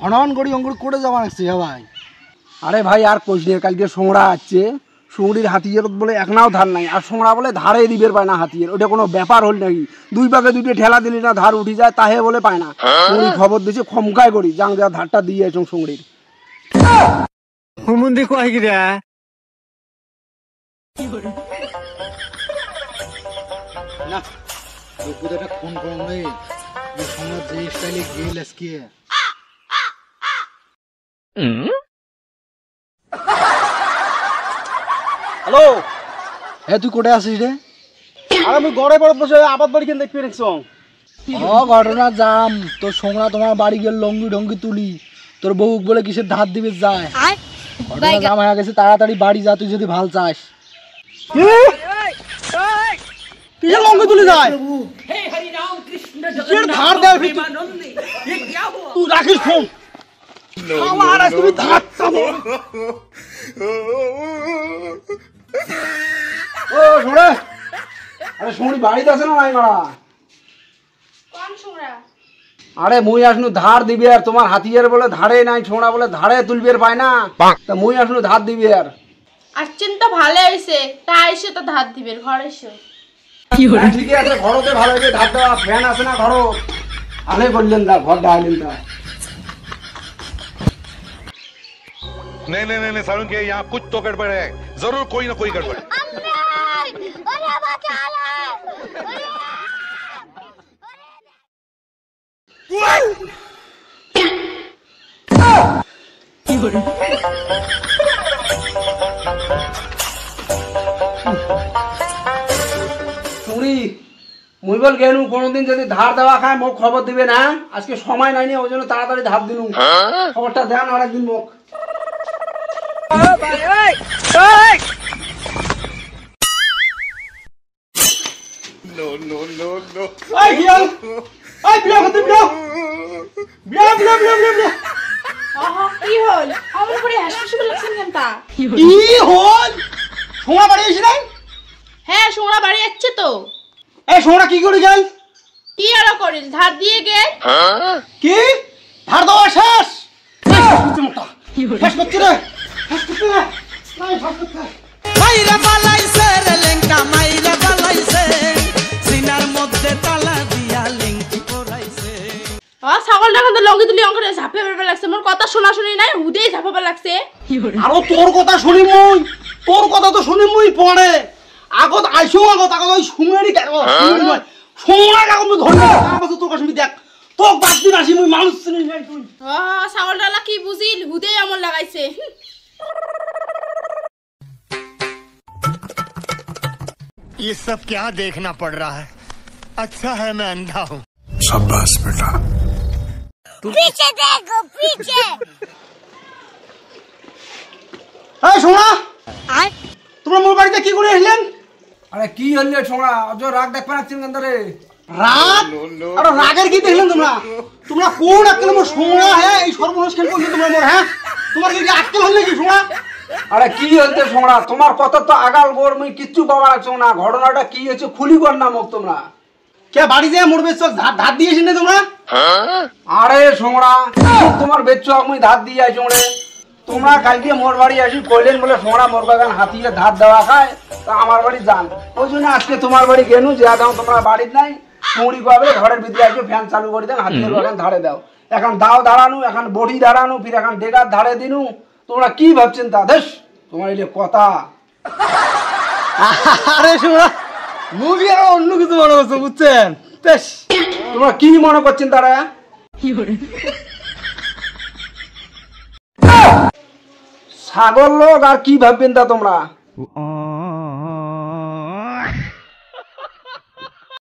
হনন করি অঙ্কুর কোটে যাওয়া লাগছে ভাই। আরে ভাই আর কোচদের কালকে সোংড়া আছে, সুংড়ির হাতিয়ার বলে একনাও ধার নাই, আর সোংড়া বলে ধারে দিবের পায় না হাতিয়ার। ওটা কোনো ব্যাপার হল নাকি? দুই পাকে দুইটা ঠেলা দিলি না ধার উঠি যায়, তাহে বলে পায় না। সুংড়ি খবর দিছে খমকায় করি যাং যা ধারটা দিয়ে আছো সুংড়ির। হুমুন্দি কয় কি রে? না একটা ফোন করুন রে, যে সমাজ যে স্টাইলে গেল আজকে। হ্যালো, এ তুই কোটে আসিস রে? আর আমি গড়ে পড়ে বসে আবাদ বাড়ি কেন দেখতে পেরেছ? ও ঘটনা জাম, তোর সোমরা তোমার বাড়ি গেল লঙ্গি ঢঙ্গি তুলি, তোর বউ বলে কিসের ধার দিবে যায়। ঘটনা জাম হয়ে গেছে, তাড়াতাড়ি বাড়ি যা তুই যদি ভাল চাস। কিসের লঙ্গি তুলি যায়? ধার দেয় তুই রাখিস ফোন। তুমি ধারটা ও শুনে, আরে শুনি বাড়িতে আছে না নাই মারা? আরে মুই আসনু ধার দিবি আর তোমার হাতিয়ার বলে ধারে নাই, ছোঁড়া বলে ধারে তুলবি আর পায় না, তা মুই আসনু ধার দিবি আর। আসছেন তো ভালো হয়েছে, তা এসে তো ধার দিবে ঘরে এসে। ঠিক আছে, ঘরতে ভালো হয়েছে ধার দেওয়া, ফ্যান আছে না ঘর, আলে করলেন তা ঘর ডাইলেন তা। नहीं नहीं नहीं सारुण के यहाँ कुछ तो गड़बड़ है, जरूर कोई ना कोई गड़बड़ है। শুনি মুই বল গেলু কোনোদিন যদি ধার দেওয়া খায় মোক খবর দিবে না, আজকে সময় নাই নি, ওই জন্য তাড়াতাড়ি ধার দিলু। খবরটা দেন আর একদিন মোক। No no no no. এই হিয়াল, এই বিয়া করতে বিয়া, বিয়া বিয়া বিয়া বিয়া। আহা কি হল? আমার পরে হাসি লাগছেন কেন তা? কি হল? সোনা বাড়ি এসে নাই? হ্যাঁ সোনা বাড়ি যাচ্ছে তো। এই সোনা কি করে গেল? কি আর করিল? ধার দিয়ে গেল। কি ধার দেওয়া শেষ? শেষ করছি রে, শেষ করছি রে, নাই শেষ করতে। মাইরা বালাইছে রে লেঙ্কা, মাইরা বালাইছে সিনার মধ্যে তালা দিয়া লিংকি পরাইছে। ছাগলটা কিন্তু লঙ্গি তুলি অঙ্করে ঝাপে বেরবে লাগছে, মোর কথা শোনা শুনি নাই, হুদেই ঝাপাবে লাগছে। আরো তোর কথা শুনি মুই, তোর কথা তো শুনি মুই পরে। আগত আইসো আগত ওই সুমেরি সোনা কাগজ মুই ধরে কাগজ তোর কাছে দেখ, তোক বাদ দিন আসি মুই মানুষ চিনি নাই তুই। ছাগলটা কি বুঝিল, হুদেই আমল লাগাইছে। ये सब क्या देखना पड़ रहा है? अच्छा है मैं अंधा हूँ। शाबाश बेटा। पीछे देखो पीछे। এই সোনা, তোমরা মোর বাড়িতে কি করে এসলেন? আরে কি হইলে সোনা, অজ রাগ দেখ পাচ্ছেন গন্দারে। রাগ? আরে রাগের কি দেখলেন তোমরা? তোমরা কোন আক্কেল মোর সোনা হ্যাঁ এই সর্বনাশ কেন করছো তোমরা মোর? হ্যাঁ তোমার কি আক্কেল হল নাকি সোনা? আরে কি হইতে সোনা, তোমার কথা তো আগাল গোড় মুই কিচ্ছু বাবা রাখছো না। ঘটনাটা কি হয়েছে খুলি কর না মুখ তোমরা। কে বাড়ি যায় মোর বেচ ধার দিয়েছেন না তোমরা? আরে সোনা তোমার বেচ মুই ধার দিয়ে আইছো রে। তোমরা কালকে মোর বাড়ি আসি কইলেন বলে সোনা মোর বাগান হাতিয়ে ধার দেওয়া খায়, তা আমার বাড়ি যান, ওই জন্য আজকে তোমার বাড়ি গেনু। যে দাও তোমরা বাড়ির নাই, মুড়ি পাবে ঘরের ভিতরে আসবে, ফ্যান চালু করে দেন, হাতিয়ে বাগান ধারে দাও। এখন দাও দাঁড়ানো, এখন বডি দাঁড়ানো, ফির এখন ডেগার ধারে দিনু। তোমরা কি ভাবছেন তা দেশ তোমার এই কথা? আরে শোনা, মুভি আর অন্য কিছু মনে হচ্ছে বুঝছেন? বেশ তোমরা কি মনে করছেন তারা? ছাগল লোক আর কি ভাববেন তা তোমরা?